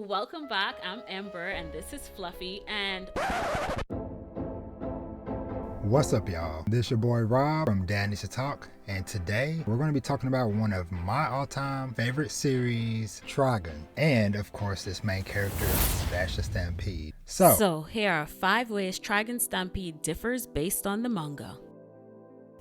welcome back. I'm Ember and this is Fluffy, and what's up, y'all? This your boy Rob from Dad Needs to Talk, and today we're going to be talking about one of my all-time favorite series, Trigun, and of course this main character, Trigun Stampede. So here are 5 ways Trigun Stampede differs based on the manga.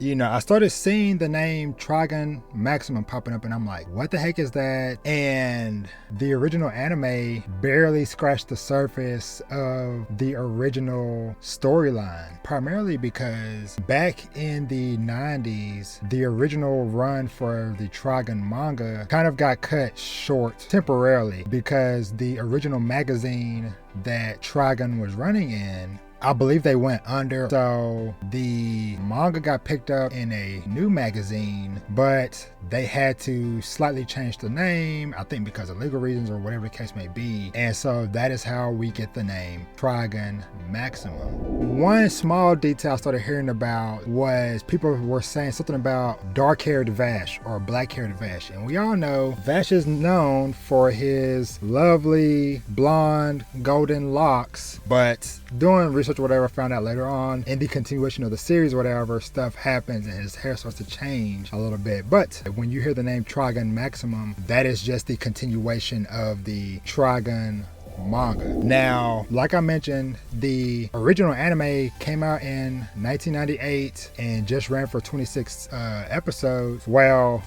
I started seeing the name Trigun Maximum popping up and I'm like, what the heck is that? And the original anime barely scratched the surface of the original storyline, primarily because back in the 90s, the original run for the Trigun manga kind of got cut short temporarily because the original magazine that Trigun was running in, I believe they went under, so the manga got picked up in a new magazine, but they had to slightly change the name, I think because of legal reasons or whatever the case may be, and so that is how we get the name Trigun Maximum. One small detail I started hearing about was people were saying something about dark-haired Vash or black-haired Vash, and we all know Vash is known for his lovely blonde golden locks, but doing research or whatever, I found out later on in the continuation of the series or whatever, stuff happens and his hair starts to change a little bit. But when you hear the name Trigun Maximum, that is just the continuation of the Trigun manga. Now, like I mentioned, the original anime came out in 1998 and just ran for 26 episodes. Well,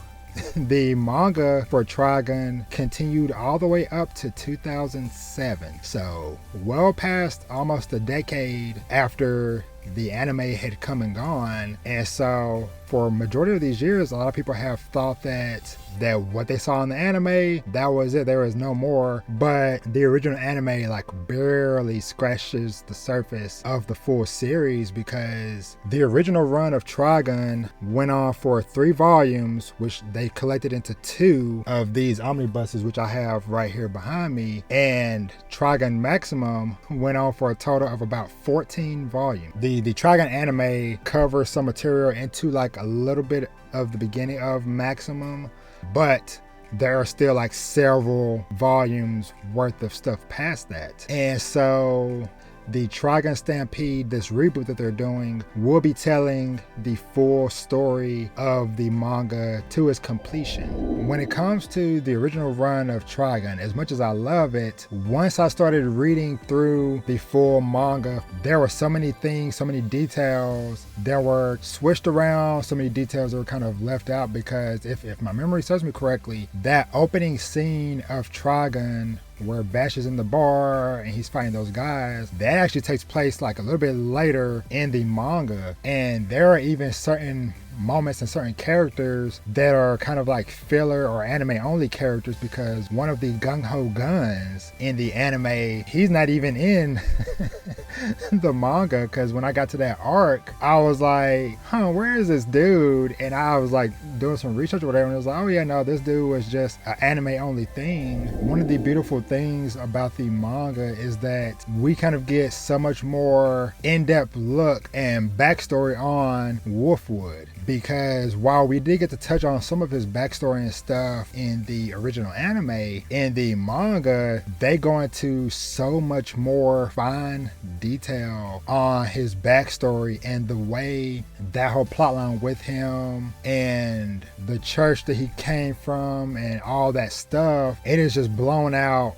the manga for Trigun continued all the way up to 2007. So well past almost a decade after the anime had come and gone. And so for a majority of these years, a lot of people have thought that what they saw in the anime, that was it, there was no more. But the original anime like barely scratches the surface of the full series, because the original run of Trigun went on for 3 volumes, which they collected into 2 of these omnibuses, which I have right here behind me, and Trigun Maximum went on for a total of about 14 volumes. The Trigun anime covers some material into like a little bit of the beginning of Maximum, but there are still like several volumes worth of stuff past that. And so the Trigun Stampede, this reboot that they're doing, will be telling the full story of the manga to its completion. When it comes to the original run of Trigun, as much as I love it, once I started reading through the full manga, there were so many things, so many details that were switched around, so many details that were kind of left out, because if my memory serves me correctly, that opening scene of Trigun where Bash is in the bar and he's fighting those guys, that actually takes place like a little bit later in the manga. And there are even certain moments and certain characters that are kind of like filler or anime only characters, because one of the gung-ho guns in the anime, he's not even in the manga, because when I got to that arc, I was like, where is this dude? And I was like doing some research or whatever, and it was like, oh yeah, no, this dude was just an anime only thing. One of the beautiful things about the manga is that we kind of get so much more in-depth look and backstory on Wolfwood, because while we did get to touch on some of his backstory and stuff in the original anime, in the manga they go into so much more fine detail on his backstory and the way that whole plotline with him and the church that he came from and all that stuff. It is just blown out,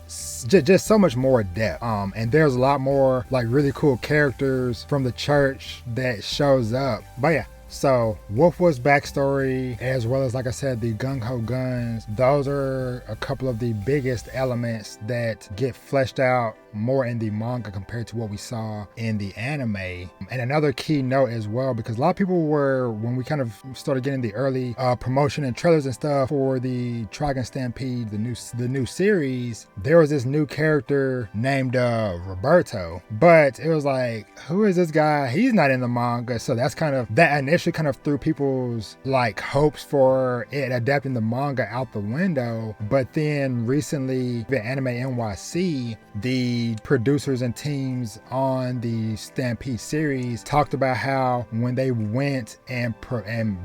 just so much more depth, and there's a lot more like really cool characters from the church that shows up. But yeah, so Wolfwood's backstory, as well as, like I said, the gung-ho guns, those are a couple of the biggest elements that get fleshed out more in the manga compared to what we saw in the anime. And another key note as well, because a lot of people were, when we kind of started getting the early promotion and trailers and stuff for the Trigun Stampede, the new series, there was this new character named Roberto, but it was like, who is this guy? He's not in the manga. So that's kind of, that initially kind of threw people's like hopes for it adapting the manga out the window. But then recently, the Anime NYC, the the producers and teams on the Stampede series talked about how when they went and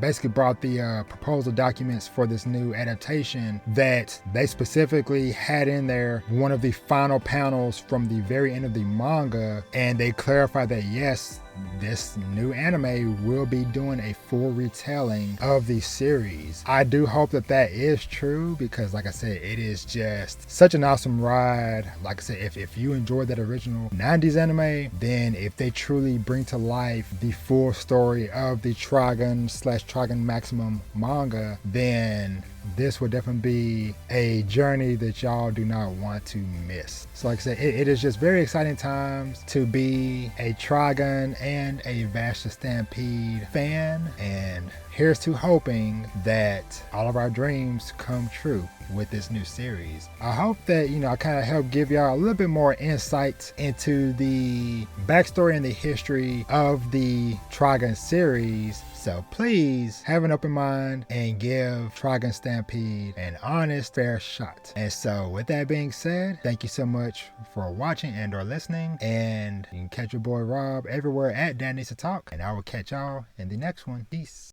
basically brought the proposal documents for this new adaptation, that they specifically had in there one of the final panels from the very end of the manga, and they clarified that yes, this new anime will be doing a full retelling of the series. I do hope that that is true, because like I said, it is just such an awesome ride. Like I said, if you enjoyed that original 90s anime, then if they truly bring to life the full story of the Trigun Maximum manga, then this would definitely be a journey that y'all do not want to miss. So like I said, it is just very exciting times to be a Trigun and a Vashta Stampede fan, and here's to hoping that all of our dreams come true with this new series. I hope that, I kind of help give y'all a little bit more insight into the backstory and the history of the Trigun series. So please have an open mind and give Trigun Stampede an honest, fair shot. And so with that being said, thank you so much for watching and or listening. And you can catch your boy Rob everywhere at Dan Needs to Talk. And I will catch y'all in the next one. Peace.